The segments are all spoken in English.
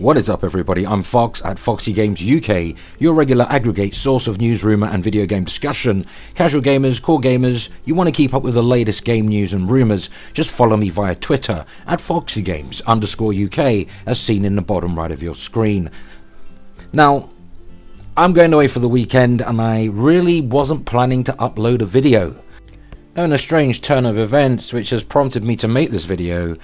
What is up everybody, I'm Fox at Foxy Games UK, your regular aggregate source of news, rumour and video game discussion. Casual gamers, core gamers, you want to keep up with the latest game news and rumours, just follow me via Twitter at FOXYGames_UK as seen in the bottom right of your screen. Now, I'm going away for the weekend and I really wasn't planning to upload a video. In a strange turn of events which has prompted me to make this video,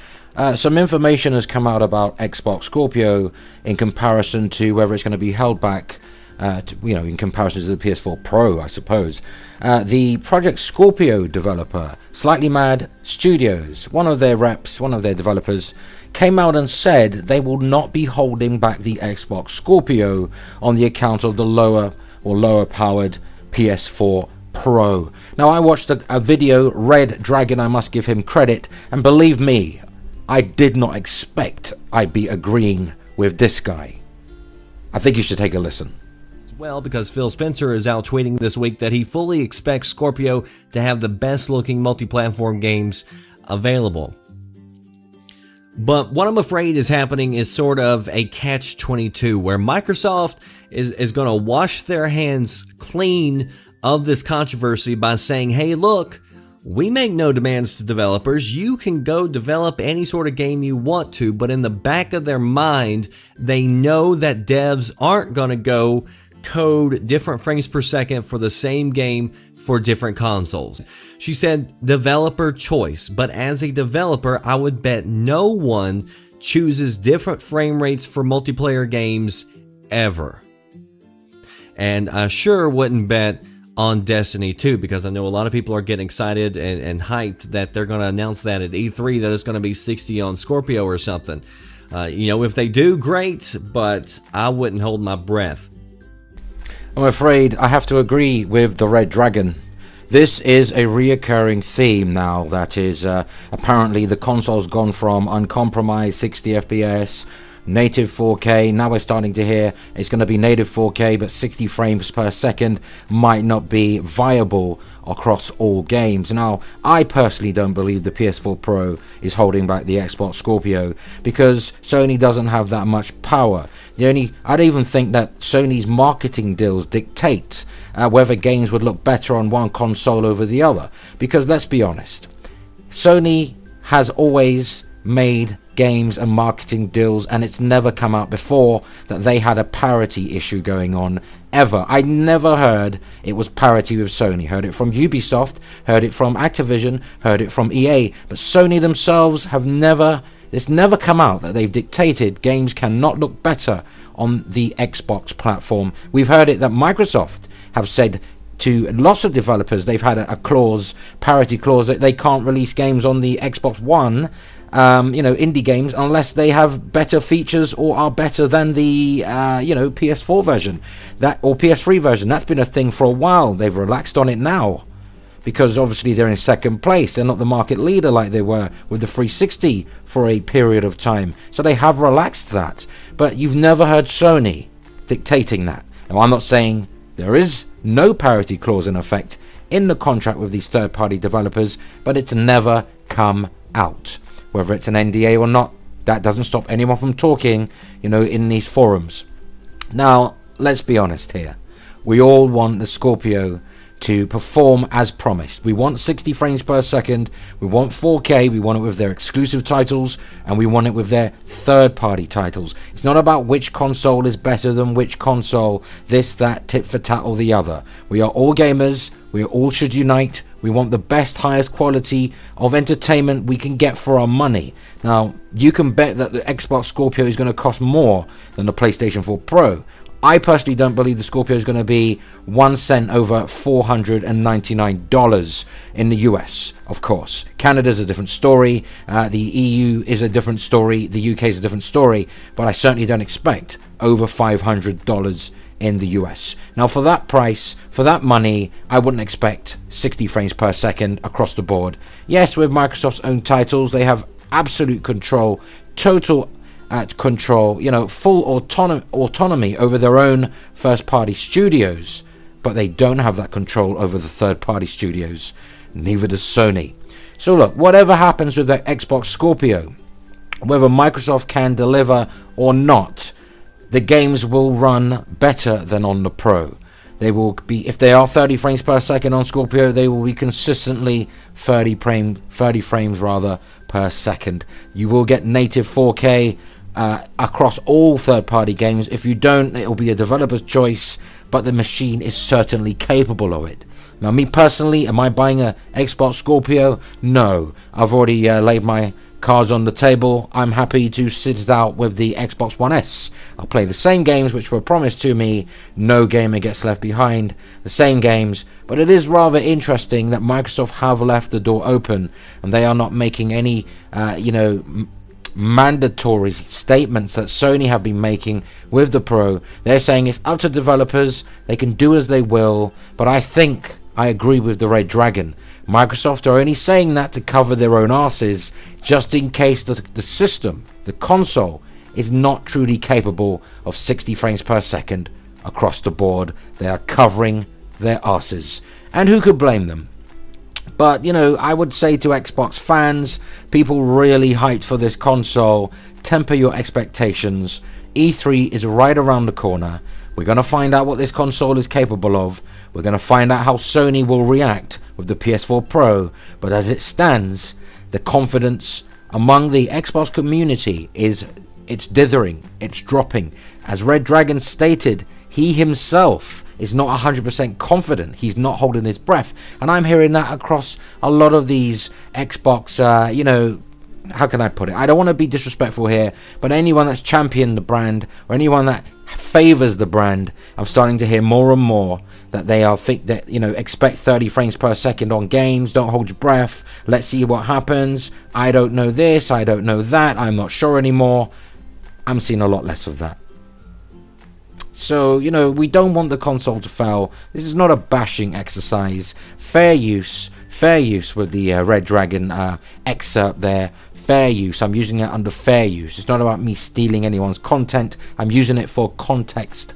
some information has come out about Xbox Scorpio in comparison to whether it's going to be held back, in comparison to the PS4 Pro, I suppose. The Project Scorpio developer, Slightly Mad Studios, one of their reps, one of their developers, came out and said they will not be holding back the Xbox Scorpio on the account of the lower powered PS4 Pro. Now, I watched a video, Red Dragon, I must give him credit, and believe me, I did not expect I'd be agreeing with this guy. I think you should take a listen. Well, because Phil Spencer is out tweeting this week that he fully expects Scorpio to have the best looking multi-platform games available. But what I'm afraid is happening is sort of a catch-22 where Microsoft is going to wash their hands clean of this controversy by saying, hey, look, we make no demands to developers. You can go develop any sort of game you want to, but in the back of their mind, they know that devs aren't going to go code different frames per second for the same game for different consoles. She said developer choice, but as a developer, I would bet no one chooses different frame rates for multiplayer games ever. And I sure wouldn't bet on Destiny 2, because I know a lot of people are getting excited and hyped that they're going to announce that at E3 that it's going to be 60 on Scorpio or something. If they do, great, but I wouldn't hold my breath. I'm afraid I have to agree with the Red Dragon. This is a reoccurring theme now. That is, apparently the console's gone from uncompromised 60 FPS, native 4K, now we're starting to hear it's going to be native 4K, but 60 frames per second might not be viable across all games. Now, I personally don't believe the PS4 Pro is holding back the Xbox Scorpio because Sony doesn't have that much power. I'd even think that Sony's marketing deals dictate whether games would look better on one console over the other, because let's be honest, Sony has always made games and marketing deals, and it's never come out before that they had a parity issue going on ever. I never heard it was parity with Sony. Heard it from Ubisoft, heard it from Activision, heard it from EA, but Sony themselves have it's never come out that they've dictated games cannot look better on the Xbox platform. We've heard it that Microsoft have said to lots of developers, they've had a clause, parity clause, that they can't release games on the Xbox One, indie games, unless they have better features or are better than the PS4 version, or PS3 version. That's been a thing for a while. They've relaxed on it now because obviously they're in second place. They're not the market leader like they were with the 360 for a period of time, so they have relaxed that. But you've never heard Sony dictating that. Now, I'm not saying there is no parity clause in effect in the contract with these third-party developers, but it's never come out. Whether it's an NDA or not, that doesn't stop anyone from talking, in these forums. Now, let's be honest here. We all want the Scorpio to perform as promised. We want 60 frames per second, we want 4K, we want it with their exclusive titles, and we want it with their third-party titles. It's not about which console is better than which console, this, that, tit for tat or the other. We are all gamers, we all should unite. We want the best, highest quality of entertainment we can get for our money. Now, you can bet that the Xbox Scorpio is going to cost more than the PlayStation 4 Pro. I personally don't believe the Scorpio is going to be 1 cent over $499 in the US, of course. Canada's a different story. The EU is a different story. The UK is a different story. But I certainly don't expect over $500 in the US. Now, for that price, for that money, I wouldn't expect 60 frames per second across the board. Yes, with Microsoft's own titles, they have absolute control, total control, full autonomy over their own first-party studios, but they don't have that control over the third-party studios. Neither does Sony. So look, whatever happens with the Xbox Scorpio, whether Microsoft can deliver or not, the games will run better than on the Pro. They will be, if they are 30 frames per second on Scorpio, they will be consistently 30 frames rather per second. You will get native 4K across all third-party games. If you don't, it will be a developer's choice, but the machine is certainly capable of it. Now, me personally, am I buying a Xbox Scorpio? No. I've already laid my cards on the table. I'm happy to sit it out with the Xbox One S. I'll play the same games which were promised to me. No gamer gets left behind. The same games. But it is rather interesting that Microsoft have left the door open, and they are not making any, mandatory statements that Sony have been making with the Pro. They're saying it's up to developers. They can do as they will. But I think I agree with the Red Dragon. Microsoft are only saying that to cover their own asses, just in case the system, the console, is not truly capable of 60 frames per second across the board. They are covering their asses. And who could blame them? But, I would say to Xbox fans, people really hyped for this console, temper your expectations. E3 is right around the corner. We're going to find out what this console is capable of. We're going to find out how Sony will react with the PS4 Pro. But as it stands, the confidence among the Xbox community it's dithering, it's dropping. As Red Dragon stated, he himself is not 100% confident. He's not holding his breath. And I'm hearing that across a lot of these Xbox, how can I put it? I don't want to be disrespectful here, but anyone that's championed the brand or anyone that favors the brand, I'm starting to hear more and more that they are expect 30 frames per second on games. Don't hold your breath. Let's see what happens. I don't know this. I don't know that. I'm not sure anymore. I'm seeing a lot less of that. So, we don't want the console to fail. This is not a bashing exercise. Fair use with the Red Dragon excerpt there. Fair use. I'm using it under fair use. It's not about me stealing anyone's content. I'm using it for context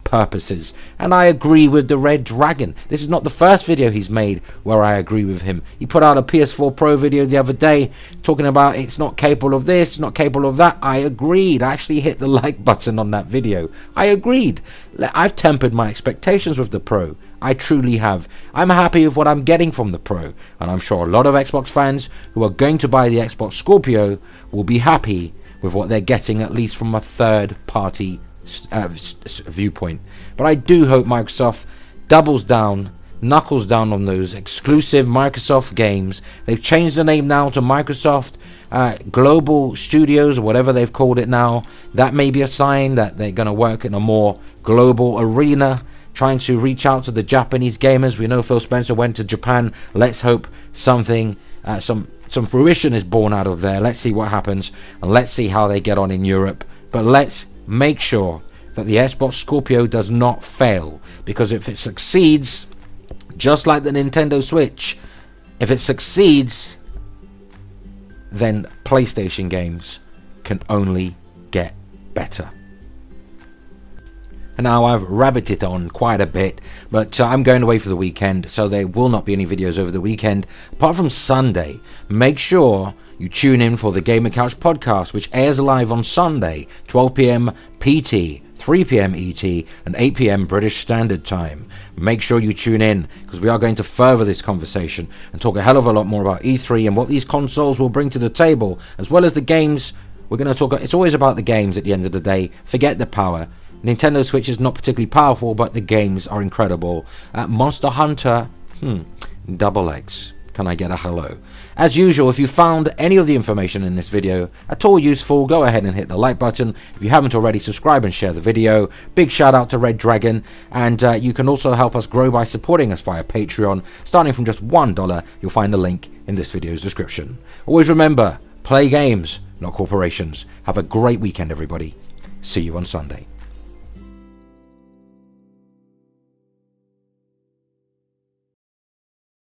purposes. And I agree with the Red Dragon. This is not the first video he's made where I agree with him. He put out a PS4 Pro video the other day talking about it's not capable of this, it's not capable of that. I agreed. I actually hit the like button on that video. I agreed. I've tempered my expectations with the Pro. I truly have. I'm happy with what I'm getting from the Pro, and I'm sure a lot of Xbox fans who are going to buy the Xbox Scorpio will be happy with what they're getting, at least from a third party viewpoint. But I do hope Microsoft doubles down, knuckles down on those exclusive Microsoft games. They've changed the name now to Microsoft Global Studios, or whatever they've called it now. That may be a sign that they're going to work in a more global arena, trying to reach out to the Japanese gamers. We know Phil Spencer went to Japan. Let's hope something some fruition is born out of there. Let's see what happens, and let's see how they get on in Europe. But let's make sure that the Xbox Scorpio does not fail, because if it succeeds, just like the Nintendo Switch, if it succeeds, then PlayStation games can only get better. And now I've rabbited on quite a bit, but I'm going away for the weekend, so there will not be any videos over the weekend apart from Sunday. Make sure you tune in for the Gamer Couch podcast, which airs live on Sunday, 12 p.m. PT, 3 p.m. ET, and 8 p.m. British Standard Time. Make sure you tune in, because we are going to further this conversation and talk a hell of a lot more about E3 and what these consoles will bring to the table, as well as the games. We're going to talk. It's always about the games at the end of the day. Forget the power. Nintendo Switch is not particularly powerful, but the games are incredible. Monster Hunter, double X. Can I get a hello? As usual, if you found any of the information in this video at all useful, go ahead and hit the like button. If you haven't already, subscribe and share the video. Big shout out to Red Dragon, and you can also help us grow by supporting us via Patreon. Starting from just $1, you'll find the link in this video's description. Always remember, play games, not corporations. Have a great weekend, everybody. See you on Sunday.